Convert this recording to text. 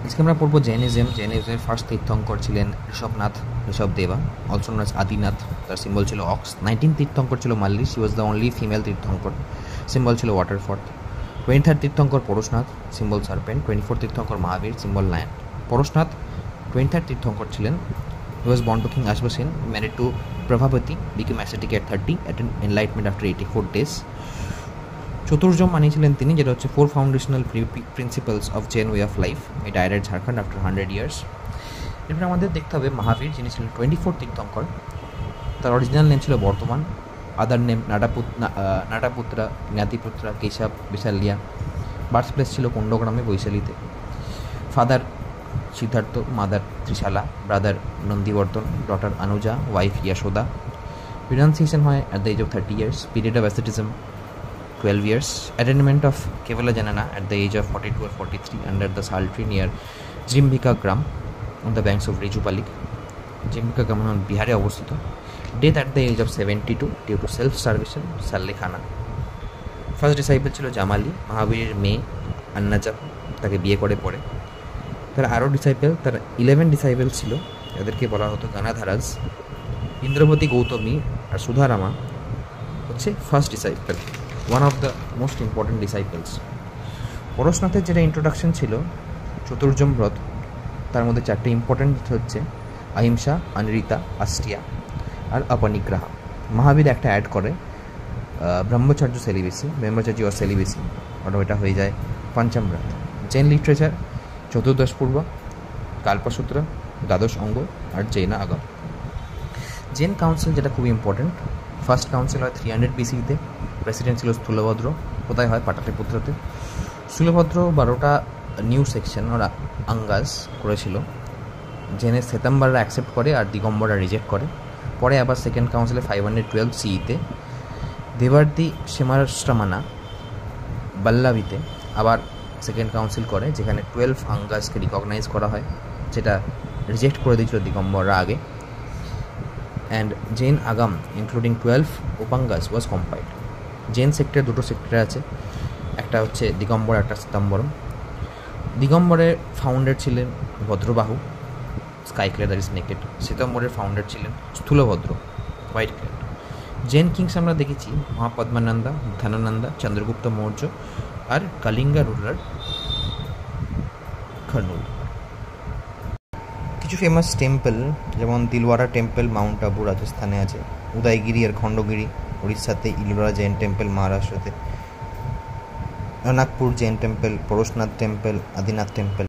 আজকে আমরা পড়বো জৈনিজম। জৈনিজমের ফার্স্ট তীর্থঙ্কর ছিলেন Rishabhdeva, also known as Adinath. তার সিম্বল ছিল অক্স। 19 তীর্থঙ্কর ছিল Malli, she was the only female tirthankara, symbol ছিল waterfall. 23rd tirthankara Parshvanath, symbol serpent. 24th tirthankara Mahavir, symbol lion. Parshvanath 23rd tirthankara ছিলেন। He was born to king Ashwashin, married to Pravabati, became ascetic at 30, attained enlightenment after 84 days. চতুর্যম মানিয়েছিলেন তিনি, যেটা হচ্ছে 4 foundational principles of Zen way of life. He died at Jharkhand after 100 years। এরপরে আমাদের দেখতে হবে মহাবীর, যিনি ছিলেন 24th তীর্থঙ্কর। তার অরিজিনাল নেম ছিল Vardhaman, other name Nataputra, Jnatiputra, Keshav, Vaishaliya. Birth place ছিল কুণ্ডগ্রামে, বৈশালীতে। Father Siddhartha, mother Trishala, brother Nandivardhan, daughter Anuja, wife Yashoda. Renunciation হয় at the age of 30 years। Period of asceticism 12 years. Attainment of Kevala Janana at the age of 42 or 43 under the sal tree near Jimbika Gram on the banks of Rijupalik. Jimbika Gram on Bihare অবস্থিত। Death at the age of 72 due to self-starvation, Sallekhana. First disciple ছিল জামালি, মহাবীরের মেয়ে আন্নাজাব তাকে বিয়ে করে পড়ে। তার আরও disciple, তার 11 ডিসাইপল ছিল, এদেরকে বলা হতো গানাধারাজ। ইন্দ্রবতী, গৌতমী আর সুধারামা হচ্ছে first disciple, one of the most important disciples. পরশনাথের যেটা ইন্ট্রোডাকশন ছিল চতুর্যম ব্রত, তার মধ্যে 4টে ইম্পর্টেন্ট হচ্ছে অহিংসা, অনিরিতা, আস্টিয়া আর অপনিগ্রহা। মহাবীর একটা অ্যাড করে ব্রহ্মচর্য ব্রহ্মচর্য অর সেলিবেসি, ওটা ওইটা হয়ে যায় পঞ্চম ব্রত। জৈন লিটারেচার চতুর্দশ পূর্ব, কাল্পসূত্র, দ্বাদশ অঙ্গ আর জৈনা আগম। জৈন কাউন্সিল যেটা খুবই ইম্পর্টেন্ট, ফার্স্ট কাউন্সিল হয় 300 BC-তে। প্রেসিডেন্ট ছিল স্থূলভদ্র। কোথায় হয়? পাটলিপুত্রতে। স্থূলভদ্র 12টা নিউ সেকশন ওরা আঙ্গাস করেছিল। জেনের শ্বেতাম্বররা অ্যাকসেপ্ট করে আর দিগম্বররা রিজেক্ট করে। পরে আবার সেকেন্ড কাউন্সিলে 512 CE-তে দেবার্দি সেমারাষ্ট্রামানা বাল্লাভিতে আবার সেকেন্ড কাউন্সিল করে, যেখানে 12 আঙ্গাসকে রিকগনাইজ করা হয়, যেটা রিজেক্ট করে দিয়েছিল দিগম্বররা আগে। And Jain Agam including 12 Upangas was compiled. Jain sector 2টো সেক্টর আছে, একটা হচ্ছে দিগম্বর, একটা শ্বেতাম্বরম। দিগম্বরের ফাউন্ডার ছিলেন Bhadrabahu, sky clad that is naked. শ্বেতাম্বরের ফাউন্ডার ছিলেন Sthulabhadra, white clad. Jain kings আমরা দেখেছি মহাপদ্মানন্দা, ধ্যানানন্দা, চন্দ্রগুপ্ত মৌর্য আর কালিঙ্গা রুলার খানুল। কিছু ফেমাস টেম্পল যেমন দিলওয়ারা টেম্পল মাউন্ট আবু রাজস্থানে আছে, উদয়গিরি আর খণ্ডগিরি উড়িষ্যাতে, ইলোরা জৈন টেম্পল মহারাষ্ট্রতে, Nagpur Jain temple, Parshvanath temple, Adinath temple.